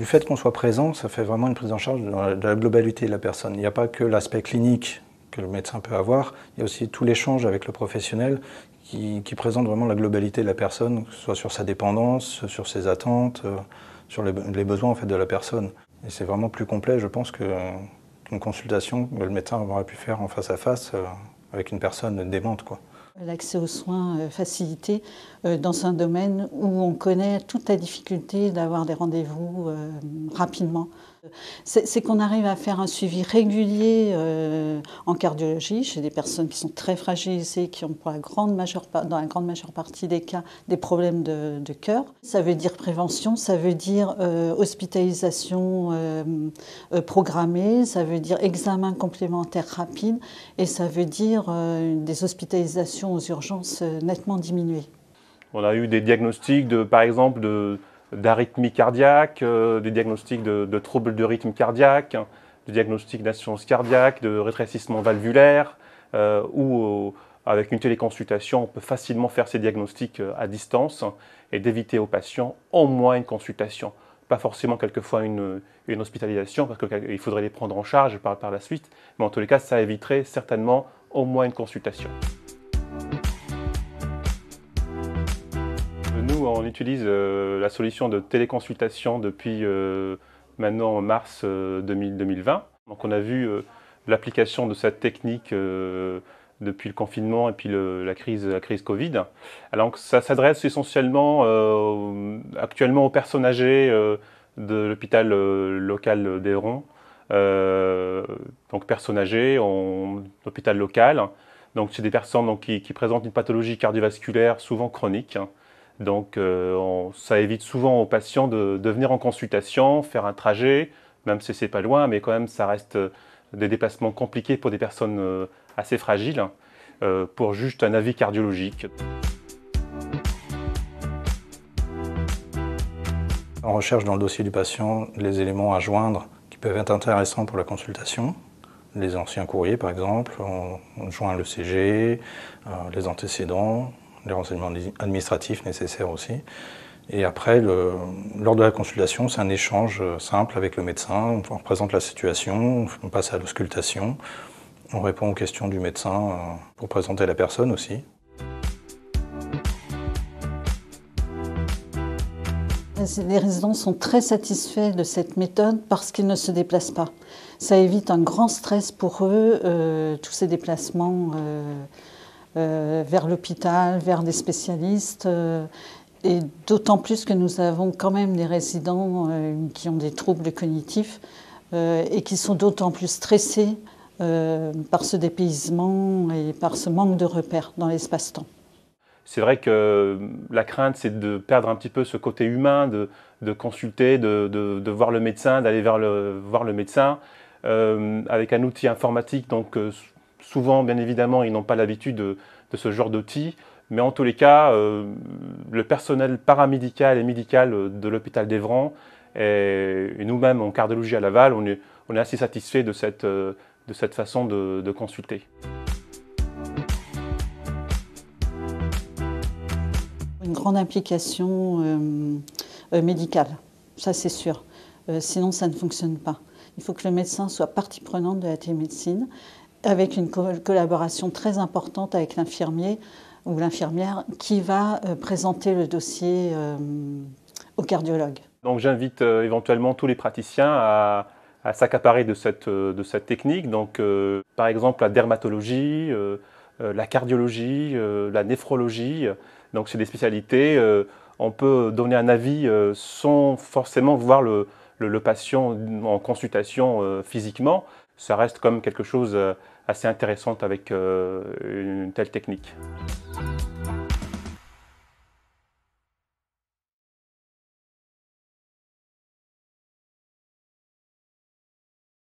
Du fait qu'on soit présent, ça fait vraiment une prise en charge de la globalité de la personne. Il n'y a pas que l'aspect clinique que le médecin peut avoir, il y a aussi tout l'échange avec le professionnel qui présente vraiment la globalité de la personne, que ce soit sur sa dépendance, sur ses attentes, sur les besoins en fait, de la personne. Et c'est vraiment plus complet, je pense, qu'une consultation que le médecin aurait pu faire en face à face avec une personne démente, quoi. L'accès aux soins facilité dans un domaine où on connaît toute la difficulté d'avoir des rendez-vous rapidement. C'est qu'on arrive à faire un suivi régulier en cardiologie chez des personnes qui sont très fragilisées, qui ont pour dans la grande majeure partie des cas des problèmes de cœur. Ça veut dire prévention, ça veut dire hospitalisation programmée, ça veut dire examen complémentaire rapide et ça veut dire des hospitalisations aux urgences nettement diminuées. On a eu des diagnostics, par exemple, d'arythmie cardiaque, des diagnostics de troubles de rythme cardiaque, des diagnostics d'insuffisance cardiaque, de rétrécissement valvulaire, où avec une téléconsultation, on peut facilement faire ces diagnostics à distance et d'éviter aux patients au moins une consultation. Pas forcément quelquefois une hospitalisation, parce qu'il faudrait les prendre en charge par la suite, mais en tous les cas, ça éviterait certainement au moins une consultation. Nous, on utilise la solution de téléconsultation depuis maintenant mars 2020. Donc on a vu l'application de cette technique depuis le confinement et puis la crise Covid. Alors ça s'adresse essentiellement actuellement aux personnes âgées de l'hôpital local d'Evron. Donc personnes âgées, hôpital local. Donc c'est des personnes donc, qui présentent une pathologie cardiovasculaire souvent chronique. Donc ça évite souvent aux patients de venir en consultation, faire un trajet, même si c'est pas loin, mais quand même ça reste des déplacements compliqués pour des personnes assez fragiles, pour juste un avis cardiologique. On recherche dans le dossier du patient les éléments à joindre qui peuvent être intéressants pour la consultation. Les anciens courriers par exemple, on joint le CG, les antécédents, les renseignements administratifs nécessaires aussi. Et après, lors de la consultation, c'est un échange simple avec le médecin. On présente la situation, on passe à l'auscultation, on répond aux questions du médecin pour présenter la personne aussi. Les résidents sont très satisfaits de cette méthode parce qu'ils ne se déplacent pas. Ça évite un grand stress pour eux, tous ces déplacements vers l'hôpital, vers des spécialistes. Et d'autant plus que nous avons quand même des résidents qui ont des troubles cognitifs et qui sont d'autant plus stressés par ce dépaysement et par ce manque de repères dans l'espace-temps. C'est vrai que la crainte, c'est de perdre un petit peu ce côté humain, de consulter, de voir le médecin, d'aller voir le médecin avec un outil informatique. Donc souvent, bien évidemment, ils n'ont pas l'habitude de ce genre d'outils. Mais en tous les cas, le personnel paramédical et médical de l'hôpital d'Evron et nous-mêmes en cardiologie à Laval, on est assez satisfaits de cette façon de consulter. Une grande implication médicale, ça c'est sûr. Sinon, ça ne fonctionne pas. Il faut que le médecin soit partie prenante de la télémédecine, avec une collaboration très importante avec l'infirmier ou l'infirmière qui va présenter le dossier au cardiologue. Donc j'invite éventuellement tous les praticiens à s'accaparer de cette technique. Donc par exemple la dermatologie, la cardiologie, la néphrologie. Donc c'est des spécialités, on peut donner un avis sans forcément voir le patient en consultation physiquement. Ça reste comme quelque chose assez intéressant avec une telle technique.